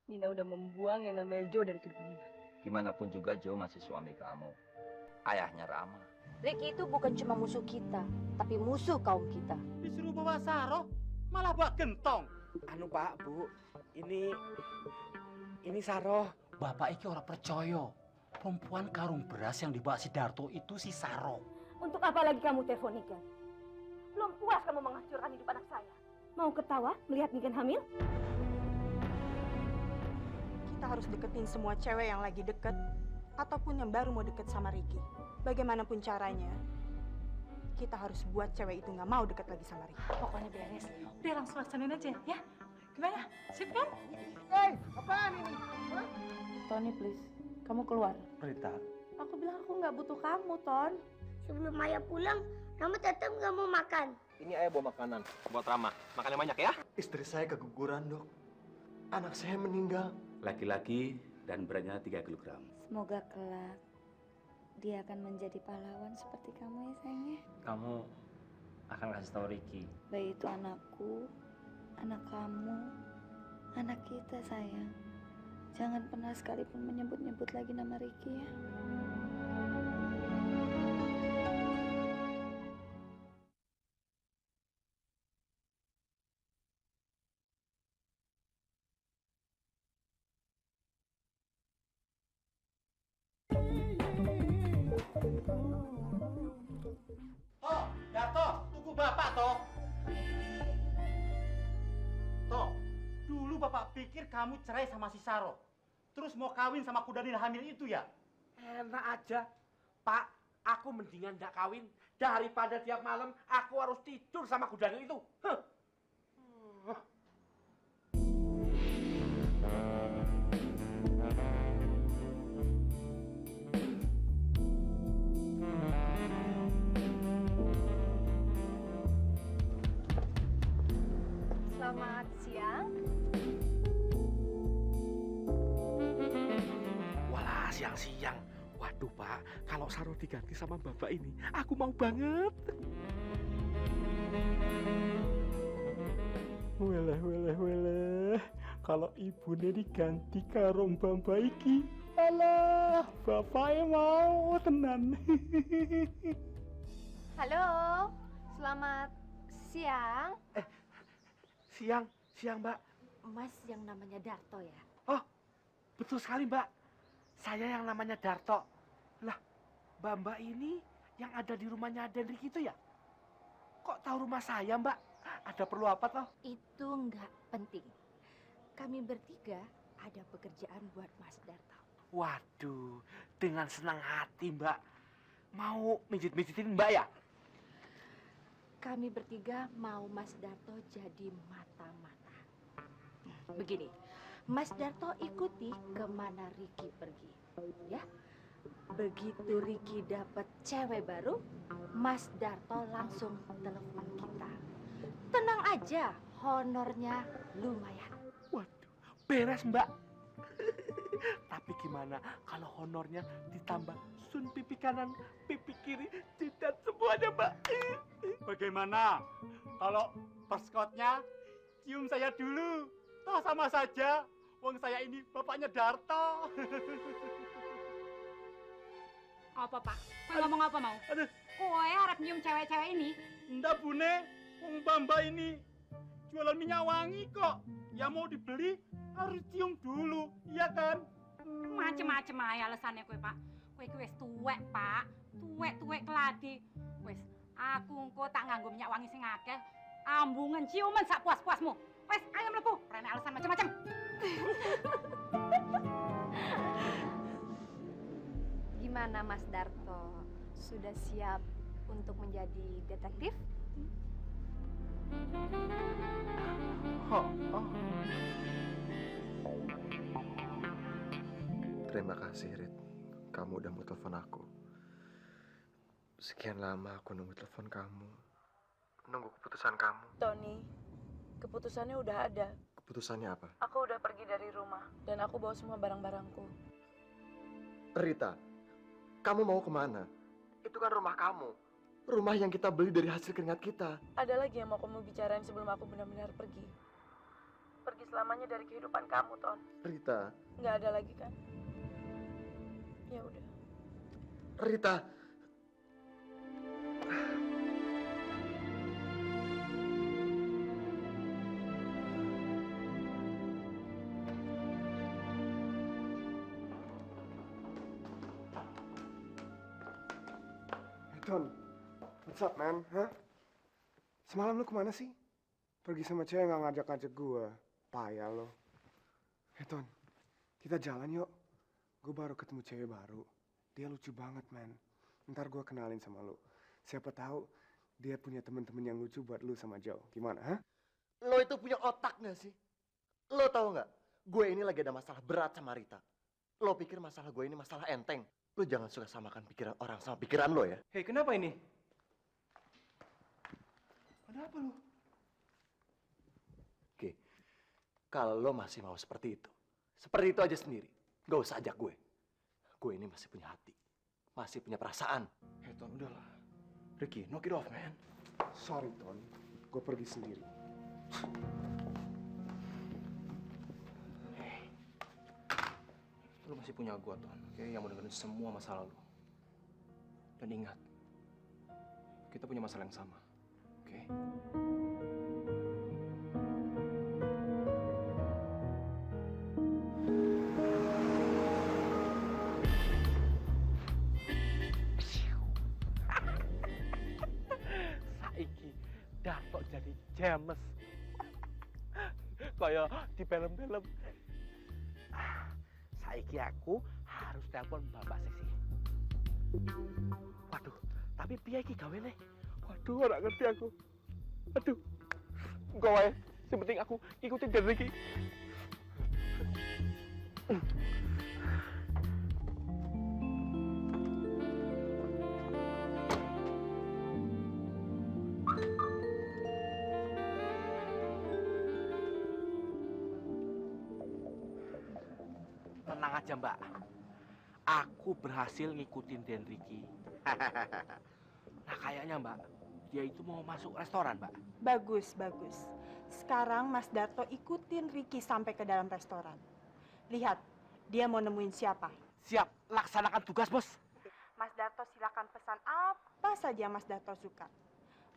Nina udah membuang yang namanya Joe dari hidup Nina. Gimana pun juga Joe masih suami kamu. Ayahnya Rama. Ricky itu bukan cuma musuh kita, tapi musuh kaum kita. Disuruh bawa Saroh, malah bawa gentong. Anu Pak, Bu, ini Saroh. Bapak iki ora percaya. Perempuan karung beras yang dibawa si Darto itu si Saroh. Untuk apa lagi kamu telepon Niken? Belum puas kamu menghancurkan hidup anak saya. Mau ketawa melihat Niken hamil? Kita harus deketin semua cewek yang lagi deket ataupun yang baru mau deket sama Ricky. Bagaimanapun caranya, kita harus buat cewek itu nggak mau deket lagi sama Ricky. Pokoknya beres. Udah langsung laksanain aja, ya. Gimana? Sip kan? Hei, apaan ini? Tony, please. Kamu keluar. Rita, Aku bilang aku nggak butuh kamu, Ton. Sebelum ayah pulang, Rama tetap nggak mau makan. Ini ayah bawa makanan buat Rama. Makan yang banyak ya. Istri saya keguguran, Dok. Anak saya meninggal. Laki-laki dan beratnya 3 kg. Semoga kelak dia akan menjadi pahlawan seperti kamu ya sayangnya. Kamu akan kasih tahu Ricky. Bayi itu anakku, anak kamu, anak kita sayang. Jangan pernah sekalipun menyebut-nyebut lagi nama Ricky ya. Toh, Darto, tunggu bapak toh. Toh, dulu bapak pikir kamu cerai sama si Saroh. Terus mau kawin sama kudanil hamil itu ya? enak aja. Pak, aku mendingan nggak kawin daripada tiap malam aku harus tidur sama kudanil itu. Huh. Selamat siang. Walah, siang-siang. Waduh, Pak, kalau Saroh diganti sama Bapak ini, aku mau banget. Weleh. Kalau ibunya diganti karo Mbak iki, alah, bapaknya mau tenan. Halo, selamat siang. Siang, Mbak. Mas yang namanya Darto ya? Oh, betul sekali, Mbak. Saya yang namanya Darto. Lah, Mbak ini yang ada di rumahnya Aden Ricky itu ya? Kok tahu rumah saya, Mbak? Ada perlu apa toh? Itu nggak penting. Kami bertiga ada pekerjaan buat Mas Darto. Waduh, dengan senang hati, Mbak. Mau mijit-mijitin Mbak ya? Kami bertiga mau Mas Darto jadi mata-mata. Begini, Mas Darto ikuti kemana Ricky pergi, ya. Begitu Ricky dapat cewek baru, Mas Darto langsung telepon kita. Tenang aja, honornya lumayan. Waduh, beres Mbak. Tapi gimana kalau honornya ditambah sun pipi kanan, pipi kiri, jidat semuanya, Mbak? Bagaimana kalau perskotnya cium saya dulu? Toh sama saja. Wong saya ini bapaknya Darto. Apa, Pak? Kau ngomong apa mau? Aduh. Kowe harap nyium cewek-cewek ini? Ndak, Bune. Wong Bamba ini jualan minyak wangi kok. Ya mau dibeli harus cium dulu, iya kan? Macem-macem aja alasannya kowe, Pak. Kowe iki wis tuwek, Pak. Tuwek keladi. Wis, aku engko tak nganggo minyak wangi sing akeh. Ambungan ciuman sak puas-puasmu. Wis, ayo mlebu. Rene alasan macem-macem. Gimana Mas Darto? Sudah siap untuk menjadi detektif? Terima kasih, Rit. Kamu udah mau telepon aku. Sekian lama aku nunggu telepon kamu. Nunggu keputusan kamu. Tony, keputusannya udah ada. Keputusannya apa? Aku udah pergi dari rumah dan aku bawa semua barang-barangku. Rita, kamu mau kemana? Itu kan rumah kamu. Rumah yang kita beli dari hasil keringat kita. Ada lagi yang mau kamu bicarain sebelum aku benar-benar pergi? pergi selamanya dari kehidupan kamu, Ton. Rita. Nggak ada lagi kan? Ya udah. Rita. Don, what's up, man? Hah? Semalam lu kemana sih? Pergi sama cewek nggak ngajak-ngajak gua. Payah lo. Don, kita jalan yuk. Gue baru ketemu cewek baru. Dia lucu banget, man. Ntar gue kenalin sama lu. Siapa tahu dia punya temen-temen yang lucu buat lu sama Joe. Gimana, hah? Lo itu punya otak nggak sih? Lo tahu nggak? Gue ini lagi ada masalah berat sama Rita. Lo pikir masalah gue ini masalah enteng? Lo jangan suka samakan pikiran orang sama pikiran lo ya. Hei, kenapa ini? Ada apa lu? Oke, kalau lo masih mau seperti itu aja sendiri. Gak usah ajak gue. Gue ini masih punya hati, masih punya perasaan. Hey, Ton, udahlah. Ricky, knock it off, man. Sorry, Ton. Gue pergi sendiri. Lu masih punya gua, Ton. Oke, yang mau dengerin semua masalah lu. Dan ingat, kita punya masalah yang sama. Oke? Saiki Darto jadi James. Kayak di film-film. Saiki aku harus telepon Bapak Seksi. Waduh, tapi piye iki gawene? Waduh, ora ngerti aku. Aduh. Engko wae, sing penting aku ikutin dari iki. Tenang aja, Mbak. Aku berhasil ngikutin Den Ricky. Nah, kayaknya, Mbak, dia itu mau masuk restoran, Mbak. Bagus, bagus. Sekarang Mas Darto ikutin Ricky sampai ke dalam restoran. Lihat, dia mau nemuin siapa. Siap, laksanakan tugas, Bos. Mas Darto silakan pesan apa saja Mas Darto suka.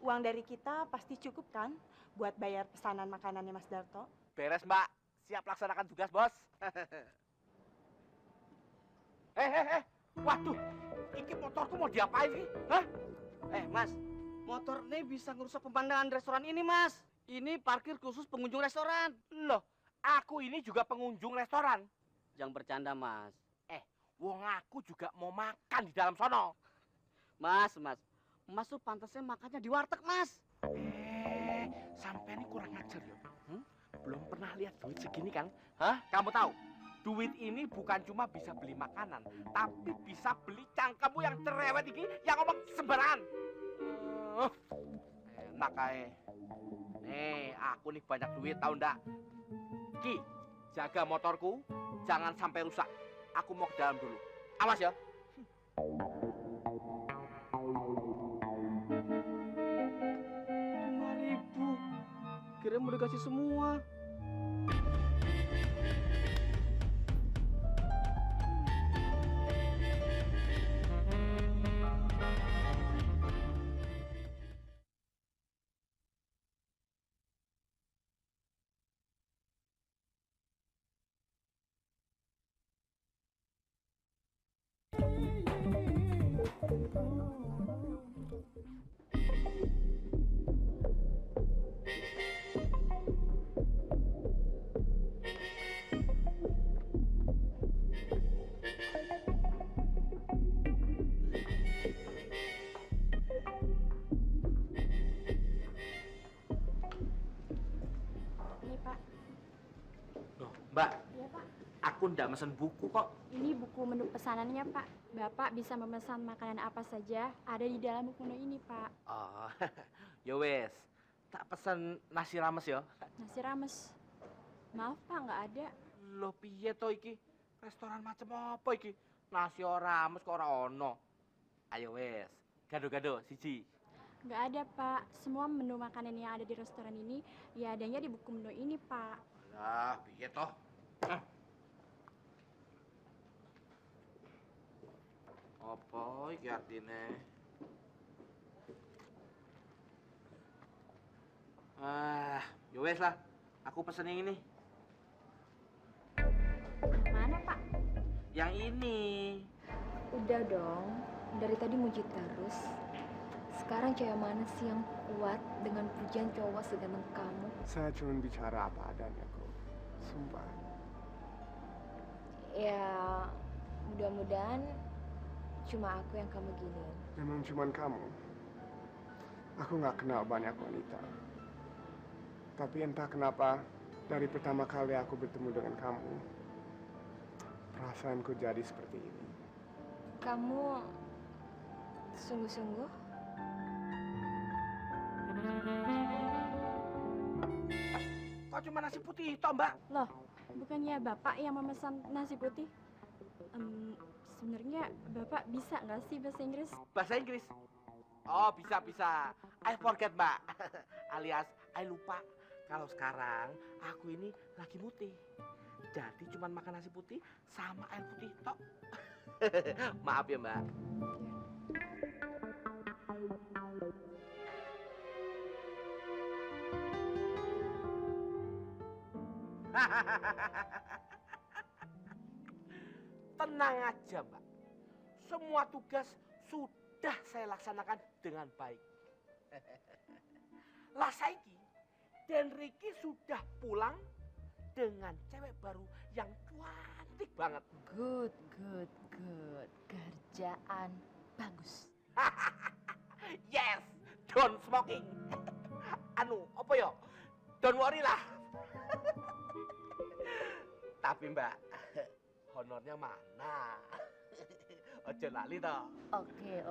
Uang dari kita pasti cukup kan buat bayar pesanan makanannya Mas Darto? Beres, Mbak. Siap laksanakan tugas, Bos. Waduh, ini motorku mau diapain sih? Hah? Mas, motor ini bisa ngerusak pemandangan restoran ini, Mas. Ini parkir khusus pengunjung restoran. Loh, aku ini juga pengunjung restoran. Jangan bercanda, Mas. Wong aku juga mau makan di dalam sono. Mas tuh pantasnya makannya di warteg, Mas. Sampai ini kurang ajar ya. Belum pernah lihat duit segini kan? Hah? Kamu tahu? Duit ini bukan cuma bisa beli makanan, tapi bisa beli cangkemmu yang cerewet ini yang ngomong sembarangan. Enak aja. Nih, aku nih banyak duit, tahu ndak? Ki, jaga motorku, jangan sampai rusak. Aku mau ke dalam dulu. Awas ya. 5.000. Kira mau dikasih semua. Mbak, Iya, Pak. aku ndak mesen buku kok. Ini buku menu pesanannya, Pak. Bapak bisa memesan makanan apa saja ada di dalam buku menu ini, Pak. Oh, ya wes. Tak pesen nasi rames ya. Nasi rames. Maaf, Pak, nggak ada. Loh piye to iki? Restoran macam apa iki? Nasi ora rames kok ora ono. Ayo wes, gado-gado siji. Nggak ada, Pak. Semua menu makanan yang ada di restoran ini ya adanya di buku menu ini, Pak. Lah, piye toh? Apa iki artine? Ya wes lah. Aku pesen yang ini. Mana, Pak? Yang ini. Udah dong, dari tadi muji terus. Sekarang cewek mana sih yang kuat dengan pujian cowok seganteng kamu? Saya cuma bicara apa adanya kok. Sumpah. Ya, mudah-mudahan cuma aku yang kamu giniin. Memang cuma kamu. Aku nggak kenal banyak wanita. Tapi entah kenapa, dari pertama kali aku bertemu dengan kamu, perasaanku jadi seperti ini. Kamu sungguh-sungguh? Kok cuma nasi putih toh, Mbak? Loh, bukannya Bapak yang memesan nasi putih? Sebenarnya Bapak bisa nggak sih bahasa Inggris? Bahasa Inggris? Oh, bisa. I forget, Mbak. Alias, I lupa. Kalau sekarang, aku ini lagi mutih. Jadi cuma makan nasi putih sama air putih, tok. Maaf ya, Mbak. Tenang aja, Mbak. Semua tugas sudah saya laksanakan dengan baik. Lah saiki, dan Ricky sudah pulang dengan cewek baru yang cantik banget. Good. Kerjaan bagus. Yes, don't smoking. Apa yo? Don't worry lah. Tapi Mbak, honornya mana? Ojo lali toh. Oke.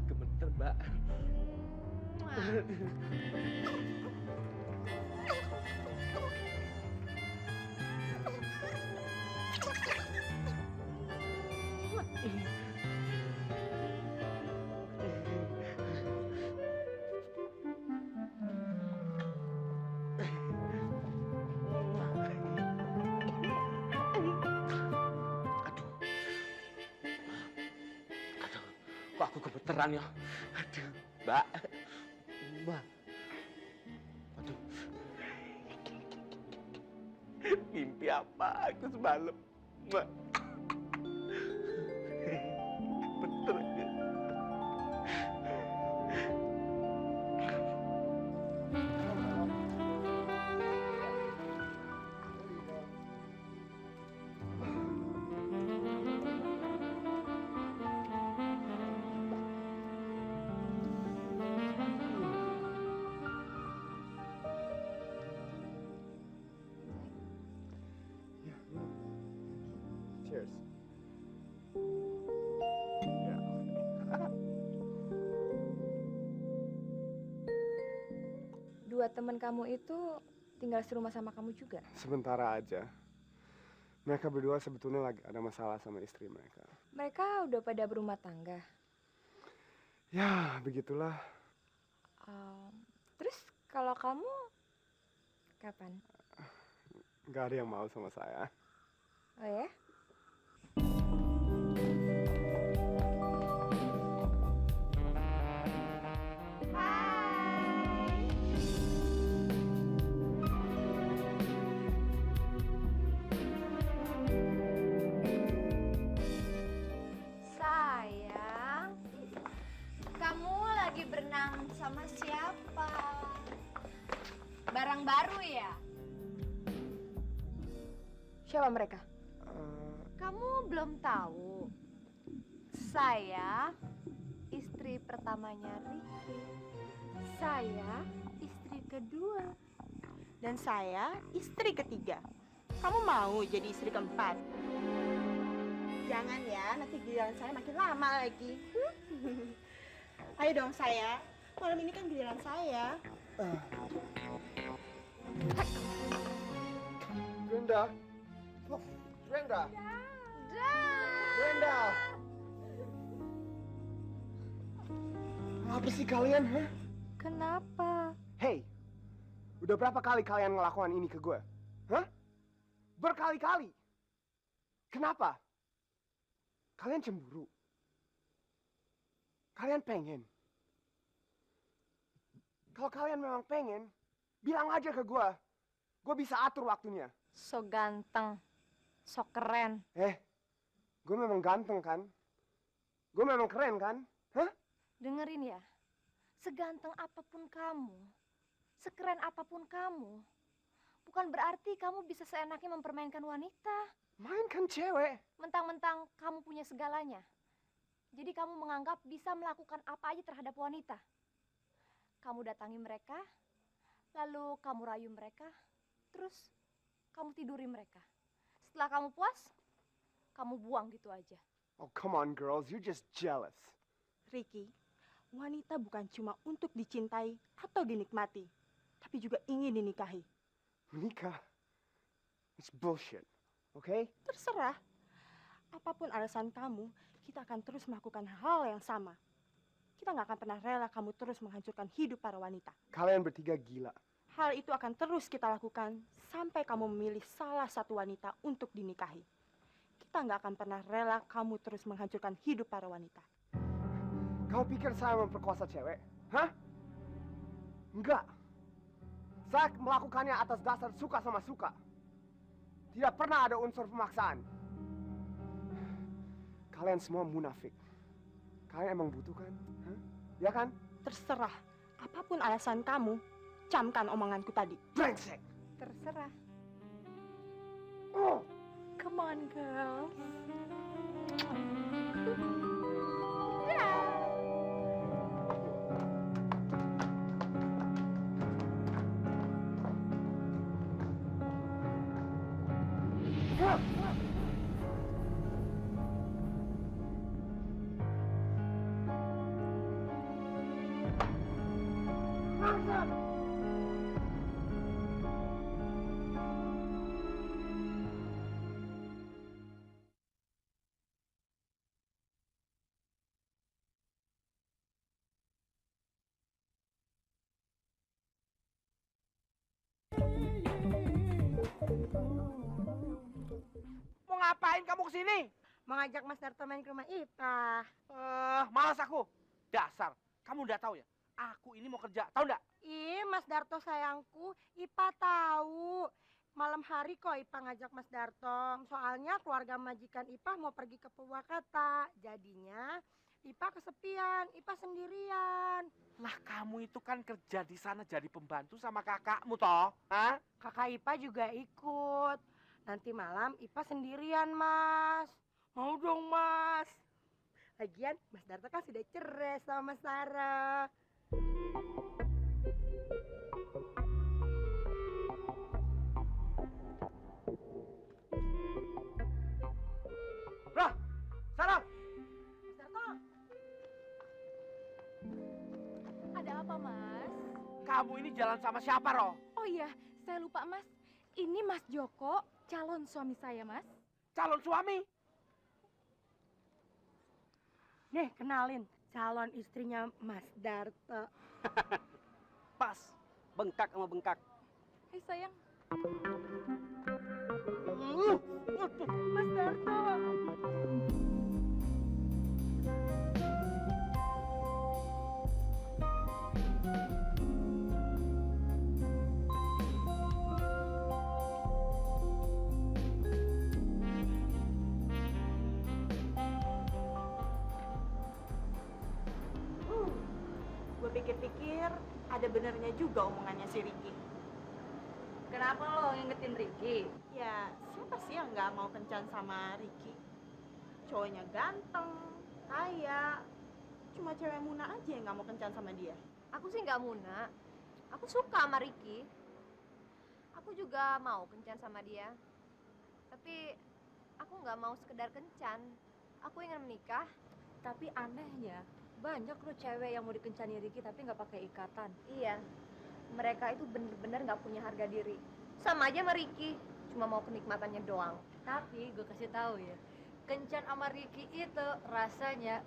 Gemeter, Mbak. Kok aku gemeteran ya? Aduh, Mbak. Aduh. Mimpi apa aku semalam, Mbak? Betul ya. Cheers. Dua teman kamu itu tinggal serumah sama kamu juga? Sementara aja. Mereka berdua sebetulnya lagi ada masalah sama istri mereka. Mereka udah pada berumah tangga. Ya, begitulah. Terus kalau kamu kapan? Gak ada yang mau sama saya. Oh ya? Sayang, kamu lagi berenang sama siapa? Barang baru ya? Siapa mereka? Kamu belum tahu. Saya istri pertamanya Ricky. Saya istri kedua. Dan saya istri ketiga. Kamu mau jadi istri keempat? Jangan ya, nanti giliran saya makin lama lagi. Ayo dong saya, malam ini kan giliran saya. Brenda, Brenda. Oh, Brenda. Brenda. Apa sih kalian, ha? Kenapa? Hey, udah berapa kali kalian ngelakuin ini ke gue? Hah? Berkali-kali. Kenapa? Kalian cemburu. Kalian pengen. Kalau kalian memang pengen, bilang aja ke gue. Gue bisa atur waktunya. So ganteng. So keren. Gue memang ganteng kan? Gue memang keren kan? Hah? Dengerin ya, seganteng apapun kamu, sekeren apapun kamu, bukan berarti kamu bisa seenaknya mempermainkan wanita. Mainkan cewek. Mentang-mentang kamu punya segalanya. Jadi kamu menganggap bisa melakukan apa aja terhadap wanita. Kamu datangi mereka, lalu kamu rayu mereka, terus kamu tiduri mereka. Setelah kamu puas, kamu buang gitu aja. Oh, come on girls, you're just jealous. Ricky, wanita bukan cuma untuk dicintai atau dinikmati, tapi juga ingin dinikahi. Menikah? It's bullshit, okay? Terserah. Apapun alasan kamu, kita akan terus melakukan hal yang sama. Kita nggak akan pernah rela kamu terus menghancurkan hidup para wanita. Kalian bertiga gila. Hal itu akan terus kita lakukan sampai kamu memilih salah satu wanita untuk dinikahi. Kita nggak akan pernah rela kamu terus menghancurkan hidup para wanita. Kau pikir saya memperkosa cewek? Hah? Enggak. Saya melakukannya atas dasar suka sama suka. Tidak pernah ada unsur pemaksaan. Kalian semua munafik. Kalian emang butuh kan? Hah? Ya kan? Terserah. Apapun alasan kamu, camkan omonganku tadi. Brengsek. Terserah. Oh. Come on, girls. Mau ngapain kamu kesini? Mau ngajak Mas Darto main ke rumah Ipa. Malas aku. Dasar, kamu udah tahu ya? Aku ini mau kerja, tahu nggak? Ih, Mas Darto sayangku, Ipa tahu. Malam hari kok Ipa ngajak Mas Darto. Soalnya keluarga majikan Ipa mau pergi ke Purwakarta. Jadinya Ipa kesepian, Ipa sendirian. Lah kamu itu kan kerja di sana jadi pembantu sama kakakmu toh? Hah? Kakak Ipa juga ikut. Nanti malam Ipa sendirian, Mas. Mau dong, Mas. Lagian Mas Darto kan sudah cerai sama Mas Sarah. Bro, Sarah. Mas Darto. Ada apa, Mas? Kamu ini jalan sama siapa, Roh? Oh iya, saya lupa, Mas. Ini Mas Joko, calon suami saya, Mas. Calon suami? Nih, kenalin. Calon istrinya Mas Darto. Pas, bengkak sama bengkak. Hai, sayang. Mas Darto. Gue pikir-pikir ada benernya juga omongannya si Ricky. Kenapa lo ngingetin Ricky? Ya, siapa sih yang nggak mau kencan sama Ricky? Cowoknya ganteng, kaya. Cuma cewek Muna aja yang nggak mau kencan sama dia. Aku sih nggak muna. Aku suka sama Ricky. Aku juga mau kencan sama dia. Tapi aku nggak mau sekedar kencan. Aku ingin menikah. Tapi anehnya, banyak loh cewek yang mau dikencani Ricky tapi nggak pakai ikatan. Iya, mereka itu bener-bener nggak punya harga diri. Sama aja sama Ricky. cuma mau kenikmatannya doang. Tapi gue kasih tahu ya, kencan sama Ricky itu rasanya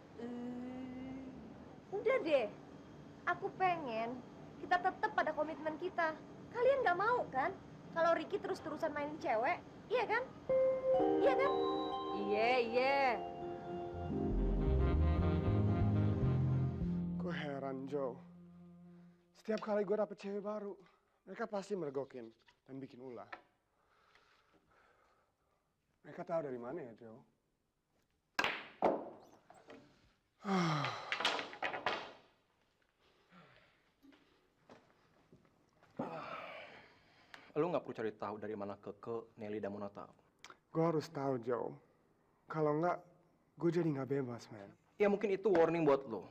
Udah deh, aku pengen kita tetap pada komitmen kita. Kalian nggak mau kan kalau Ricky terus-terusan mainin cewek, iya kan? Iya kan? Iya. Gue heran, Joe. Setiap kali gue dapet cewek baru, mereka pasti mergokin dan bikin ulah. Mereka tahu dari mana ya, Joe? Lu nggak perlu cari tahu dari mana Keke, Nelly, dan Mona tahu. Gue harus tahu, Joe. Kalau nggak, gue jadi nggak bebas, man. Ya mungkin itu warning buat lo.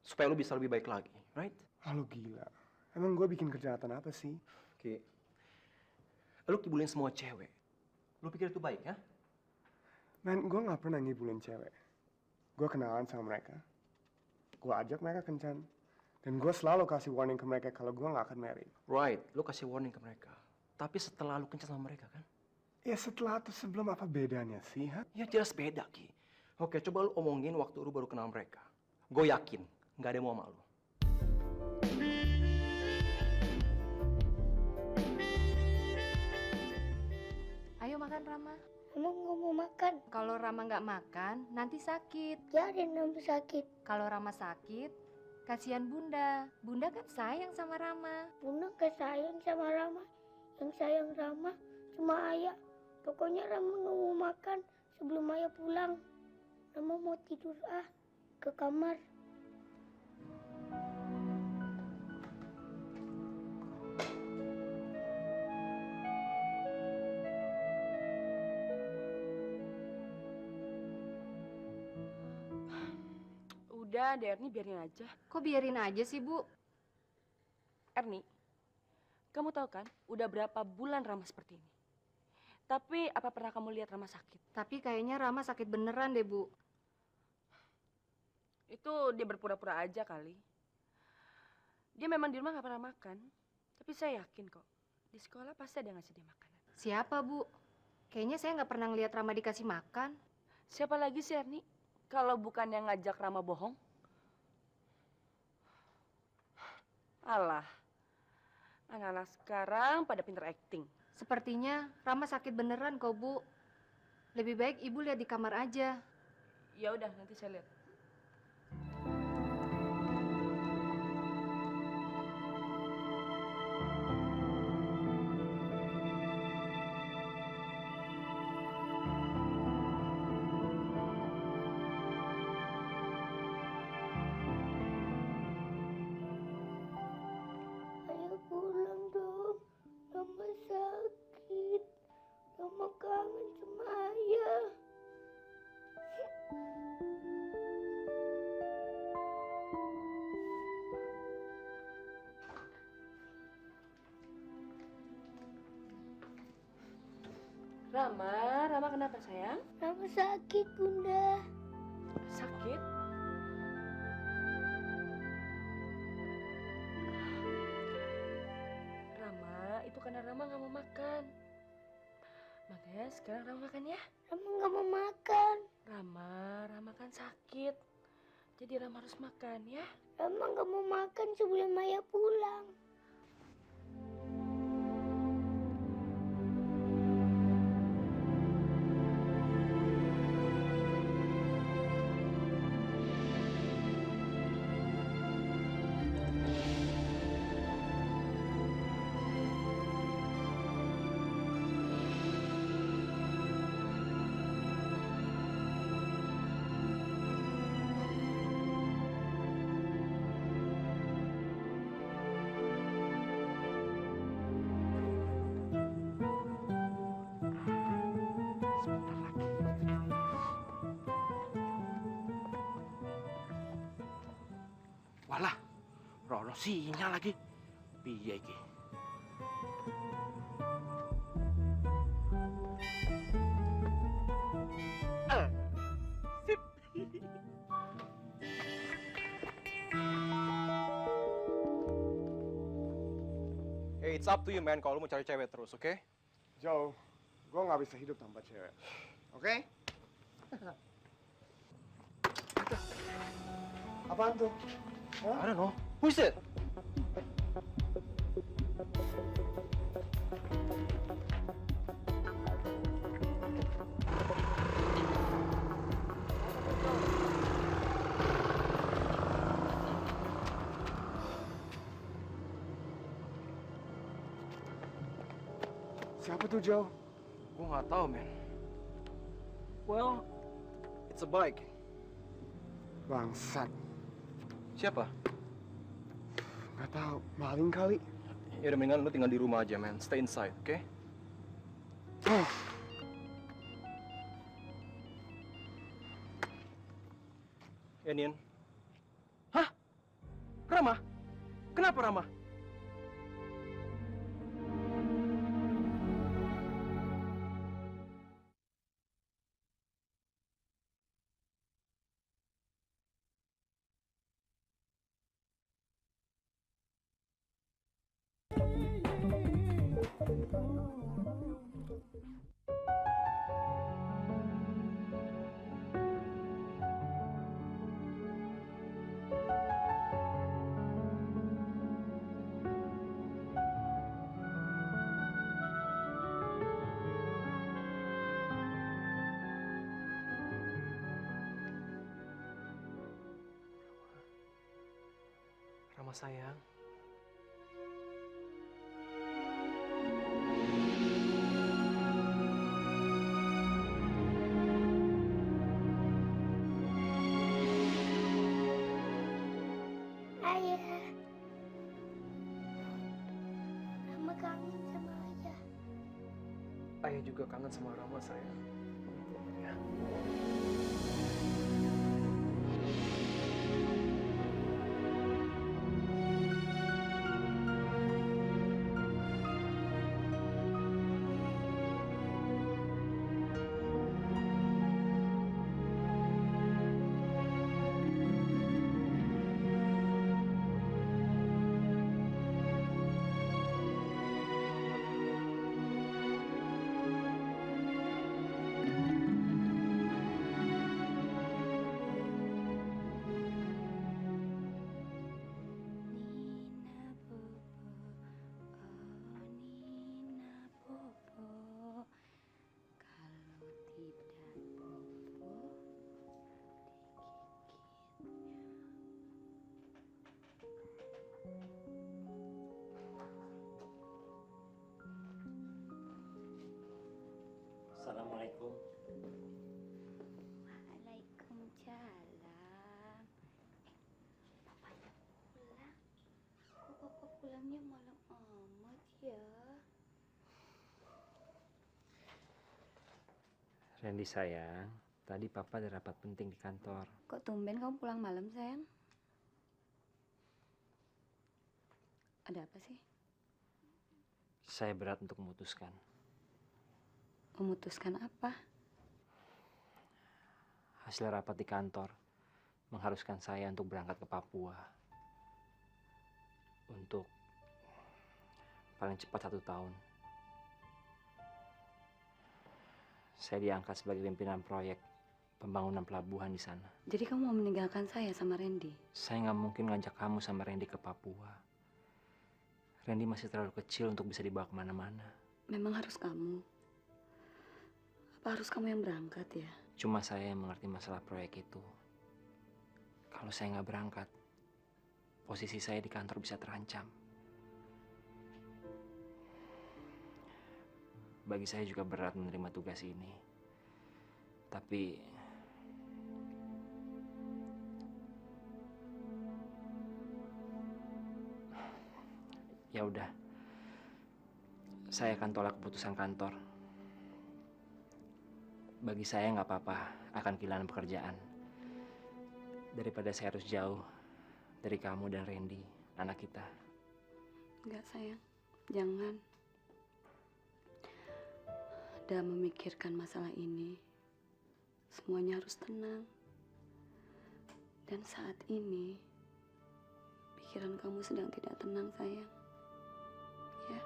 Supaya lo bisa lebih baik lagi, right? Ah, lu gila. Emang gue bikin kejahatan apa sih? Oke. Lu kibulin semua cewek. Lu pikir itu baik, ya? Man, gue nggak pernah ngibulin cewek. Gue kenalan sama mereka. Gue ajak mereka kencan. Dan gue selalu kasih warning ke mereka kalau gue nggak akan married. Right, lu kasih warning ke mereka. Tapi setelah lu kencan sama mereka, kan? Ya setelah atau sebelum apa bedanya sih, ha? Ya jelas beda, Ki. Oke, coba lu omongin waktu lu baru kenal mereka. Gue yakin, nggak ada yang mau sama lu. Ayo makan, Rama. Emang nggak mau makan? Kalau Rama nggak makan, nanti sakit. Jangan Rama sakit. Kalau Rama sakit, kasihan Bunda. Bunda kan sayang sama Rama. Bunda gak sayang sama Rama. Yang sayang Rama cuma Ayah. Pokoknya Rama nggak mau makan sebelum Ayah pulang. Rama mau tidur ke kamar. Udah, deh Erni biarin aja. Kok biarin aja sih, Bu? Erni, kamu tahu kan udah berapa bulan Rama seperti ini? Tapi apa pernah kamu lihat Rama sakit? Tapi kayaknya Rama sakit beneran deh, Bu. Itu dia berpura-pura aja kali. Dia memang di rumah nggak pernah makan. Tapi saya yakin kok, di sekolah pasti ada yang ngasih dia makanan. Siapa, Bu? Kayaknya saya nggak pernah ngeliat Rama dikasih makan. Siapa lagi sih, Erni? Kalau bukan yang ngajak Rama bohong? Alah, anak-anak sekarang pada pinter acting. Sepertinya Rama sakit beneran kok, Bu. Lebih baik Ibu lihat di kamar aja. Ya udah, nanti saya lihat. Ayah pulang dong. Rama sakit. Rama kangen sama Ayah. Rama kenapa sayang? Rama sakit, Bunda. Sakit? Rama, itu karena Rama nggak mau makan. Makanya sekarang Rama makan ya. Rama nggak mau makan. Rama kan sakit. Jadi Rama harus makan ya. Rama nggak mau makan sebelum Ayah pulang. Walah, rono sinyal lagi. Piye iki? Sip. Hey, it's up to you, man. Kalau lu mau cari cewek terus, oke? Joe, gue nggak bisa hidup tanpa cewek. Oke? Apaan tuh? Hah? I don't know. Who's that? Siapa tuh, Joe? Gue nggak tahu, men. Well, it's a bike. Bangsat. Siapa? Nggak tahu. Maling kali. Ya udah mendingan lu tinggal di rumah aja, man. Stay inside, oke? Ya, Nian. Hah? Rama? Kenapa Rama? Rama sayang. Ayah. Rama kangen sama ayah. Ayah juga kangen sama Rama sayang. Ya. Assalamualaikum. Waalaikumsalam. Papanya pulang. Kok papa pulangnya malam amat ya? Randy sayang, tadi papa ada rapat penting di kantor. Kok tumben kamu pulang malam, sayang? Ada apa sih? Saya berat untuk memutuskan. Memutuskan apa? Hasil rapat di kantor mengharuskan saya untuk berangkat ke Papua. Untuk paling cepat 1 tahun. Saya diangkat sebagai pimpinan proyek pembangunan pelabuhan di sana. Jadi kamu mau meninggalkan saya sama Randy? Saya nggak mungkin ngajak kamu sama Randy ke Papua. Randy masih terlalu kecil untuk bisa dibawa kemana-mana. Memang harus kamu? Apa harus kamu yang berangkat ya? Cuma saya yang mengerti masalah proyek itu. Kalau saya nggak berangkat, posisi saya di kantor bisa terancam. Bagi saya juga berat menerima tugas ini. Tapi ya udah. Saya akan tolak keputusan kantor. Bagi saya nggak apa-apa akan kehilangan pekerjaan. Daripada saya harus jauh dari kamu dan Randy, anak kita. Enggak, sayang. Jangan. Dalam memikirkan masalah ini, semuanya harus tenang. Dan saat ini, pikiran kamu sedang tidak tenang, sayang. Ya.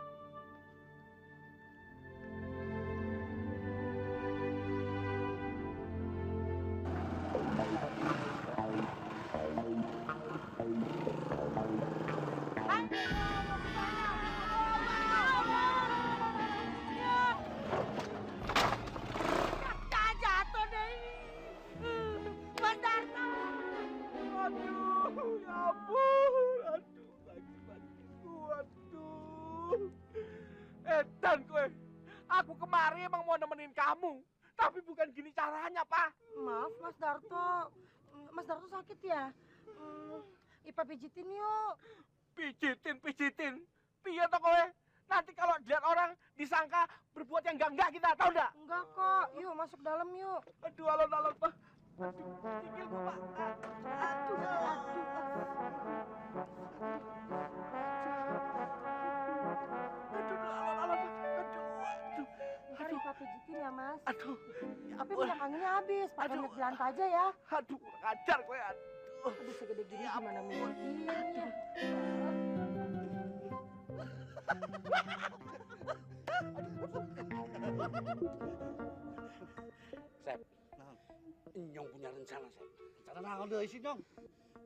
ampun. Aduh, laki-lakiku, aduh. Edan kowe. Aku kemari emang mau nemenin kamu. Tapi bukan gini caranya, Pak. Maaf, Mas Darto. Mas Darto sakit ya? Ipa pijitin yuk. Pijitin. Piye toh kowe? Nanti kalau dilihat orang disangka berbuat yang enggak kita, tahu enggak? Enggak kok. Yuk masuk dalam yuk. Aduh, alon-alon, Pak. Aduh, sikilku, Pak. Ntar Ipa pijitin ya, Mas. Aduh. Tapi minyak anginnya habis. Pakai minyak jelantah aja ya. Aduh, kurang ajar kowe. Aduh. Aduh, segede gini gimana minyaknya? Sep, Nyong punya rencana, Sep. Rencana naon deui sih, Nyong?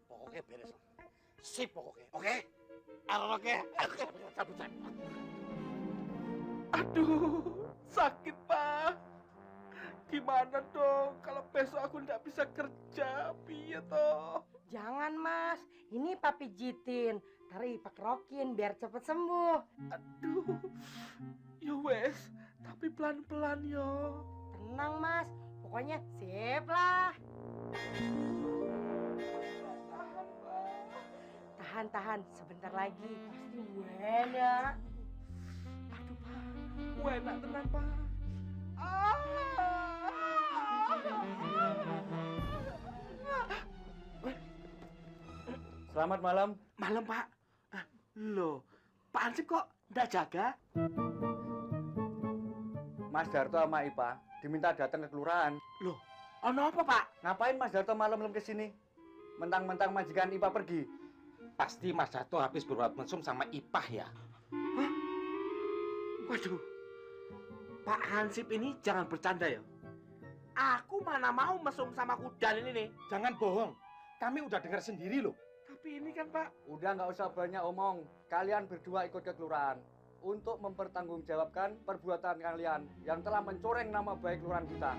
Pokoknya beres lah. Sip pokoknya, oke? Oke. Cabut, Sep. Aduh, sakit, Pak. Gimana dong kalau besok aku nggak bisa kerja, piye toh? Jangan, Mas. Ini Ipa pijitin. Ntar Ipa kerokin biar cepet sembuh. Aduh. Ya wes, tapi pelan-pelan yo. Tenang, Mas. Pokoknya sip lah. Tahan. Sebentar lagi. Pasti enak. Aduh, Pak. Enak tenang, Pak. Selamat malam. Malam, Pak. Loh, Pak Ansip kok nggak jaga? Mas Darto sama Ipa diminta datang ke kelurahan. Loh, ono apa, Pak? Ngapain Mas Darto malam-malam kesini? Mentang-mentang majikan Ipa pergi. Pasti Mas Darto habis berbuat mesum sama Ipah ya. Hah? Waduh, Pak Hansip ini jangan bercanda ya. Aku mana mau mesum sama kuda ini nih. Jangan bohong, kami udah dengar sendiri loh. Tapi ini kan, Pak. Udah nggak usah banyak omong. Kalian berdua ikut ke kelurahan untuk mempertanggungjawabkan perbuatan kalian yang telah mencoreng nama baik kelurahan kita.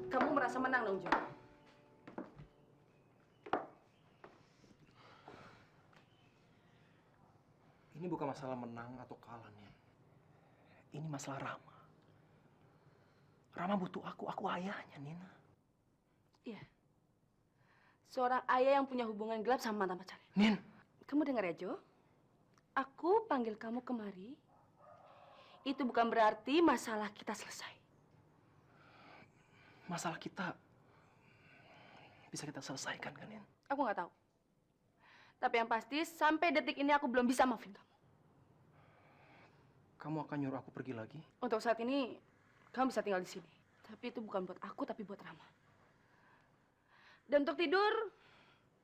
Kamu merasa menang dong, Jo? Ini bukan masalah menang atau kalah, Nin. Ini masalah Rama. Rama butuh aku ayahnya, Nina. Iya. Seorang ayah yang punya hubungan gelap sama mantan pacarnya. Nin. Kamu dengar ya, Jo? Aku panggil kamu kemari. Itu bukan berarti masalah kita selesai. Masalah kita bisa kita selesaikan, kan, Nin? Aku nggak tahu. Tapi yang pasti, sampai detik ini aku belum bisa maafin kamu. Kamu akan nyuruh aku pergi lagi? Untuk saat ini, kamu bisa tinggal di sini. Tapi itu bukan buat aku, tapi buat Rama. Dan untuk tidur,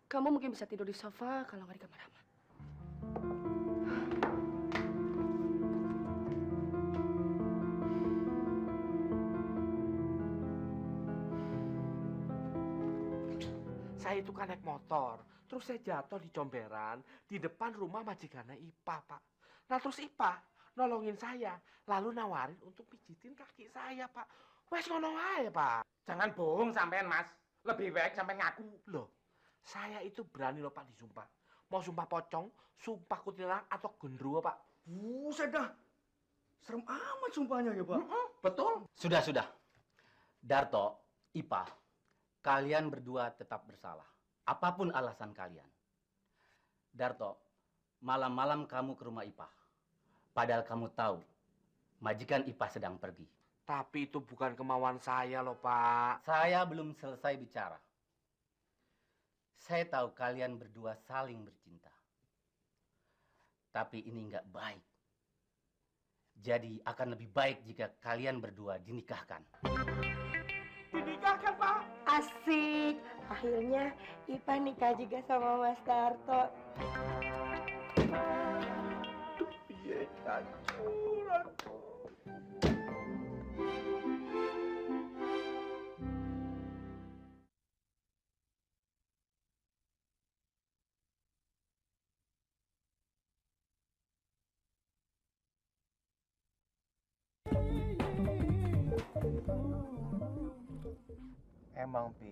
kamu mungkin bisa tidur di sofa kalau nggak di kamar Rama. Saya itu kan naik motor, terus saya jatuh di comberan di depan rumah majikannya Ipa, Pak. Nah terus Ipa nolongin saya, lalu nawarin untuk pijitin kaki saya, Pak. Wes ngono ae, Pak. Jangan bohong sampean, Mas. Lebih baik sampai ngaku. Loh, saya itu berani loh, Pak, disumpah. Mau sumpah pocong, sumpah kuntilanak atau gendruwo, Pak. Buset dah. Serem amat sumpahnya ya, Pak. Betul. Sudah. Darto, Ipa, kalian berdua tetap bersalah. Apapun alasan kalian. Darto, malam-malam kamu ke rumah Ipa. Padahal kamu tahu, majikan Ipa sedang pergi. Tapi itu bukan kemauan saya loh, Pak. Saya belum selesai bicara. Saya tahu kalian berdua saling bercinta. Tapi ini nggak baik. Jadi akan lebih baik jika kalian berdua dinikahkan. Dinikahkan, Pak? Asik. Akhirnya Ipa nikah juga sama Mas Darto. Iya, hancur. Emang, Pi.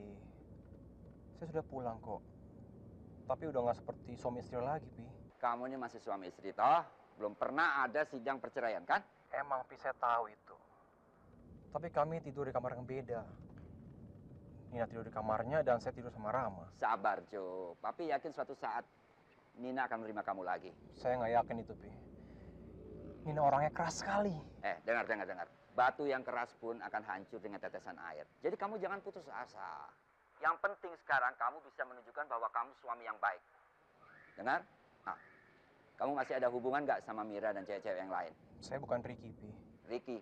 Saya sudah pulang kok. Tapi udah nggak seperti suami istri lagi, Pi. Kamu ini masih suami istri toh? Belum pernah ada sidang perceraian kan? Emang, Pi, saya tahu itu. Tapi kami tidur di kamar yang beda. Nina tidur di kamarnya dan saya tidur sama Rama. Sabar, Jo. Papi yakin suatu saat Nina akan menerima kamu lagi. Saya nggak yakin itu, Pi. Nina orangnya keras sekali. Dengar. Batu yang keras pun akan hancur dengan tetesan air. Jadi kamu jangan putus asa. Yang penting sekarang kamu bisa menunjukkan bahwa kamu suami yang baik. Dengar? Nah, kamu masih ada hubungan nggak sama Mira dan cewek-cewek yang lain? Saya bukan Ricky, Pi. Ricky?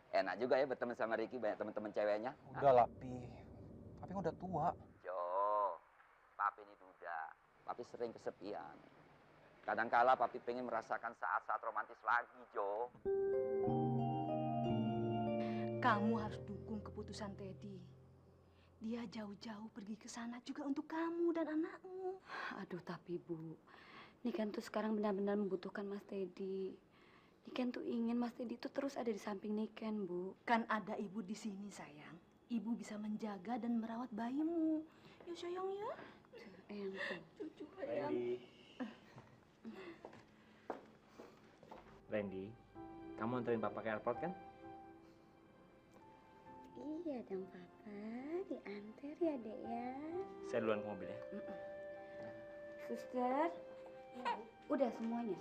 Enak juga ya berteman sama Ricky, banyak teman-teman ceweknya. Udah lah, Pi. Papi udah tua. Jo, Papi ini muda. Papi sering kesepian. Kadangkala Papi pengen merasakan saat-saat romantis lagi, Jo. Kamu harus dukung keputusan Teddy. Dia jauh-jauh pergi ke sana juga untuk kamu dan anakmu. Aduh, tapi Bu, Niken tuh sekarang benar-benar membutuhkan Mas Teddy. Niken tuh ingin Mas Teddy tuh terus ada di samping Niken, Bu. Kan ada ibu di sini, sayang. Ibu bisa menjaga dan merawat bayimu. Ya, sayang ya. Eyang tuh. Cucu sayang. Randy, kamu anterin Papa ke airport kan? Iya dong, Papa. Diantar ya, Dek ya. Saya duluan ke mobil ya. Suster, udah semuanya.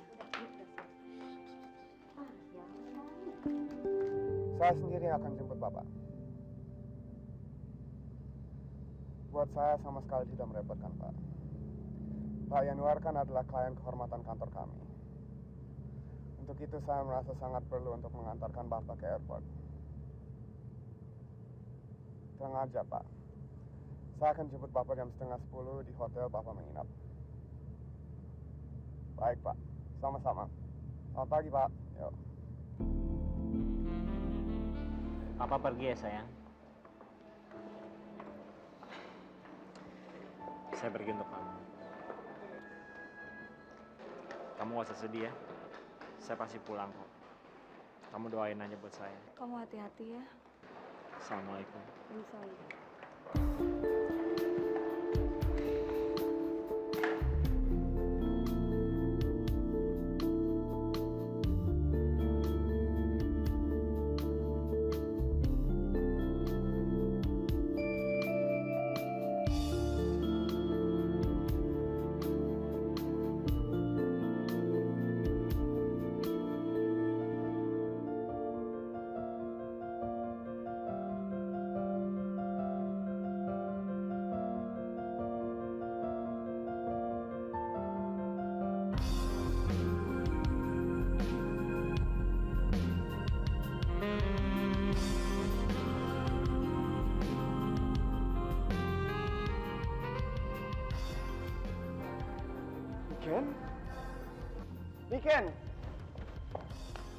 Saya sendiri yang akan jemput Bapak. Buat saya sama sekali tidak merepotkan, Pak. Pak Yanuar kan adalah klien kehormatan kantor kami. Untuk itu saya merasa sangat perlu untuk mengantarkan Bapak ke airport. Tenang aja, Pak. Saya akan jemput Bapak jam 9:30 di hotel Bapak menginap. Baik, Pak. Sama-sama. Selamat pagi, Pak. Yuk. Papa pergi ya, sayang. Saya pergi untuk kamu. Kamu gak usah sedih ya. Saya pasti pulang kok. Kamu doain aja buat saya. Kamu hati-hati ya. Assalamualaikum. Waalaikumsalam.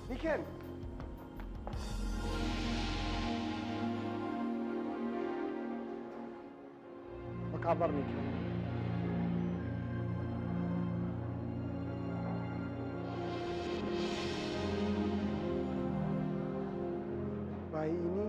Niken! Apa kabar, Niken? Bayi ini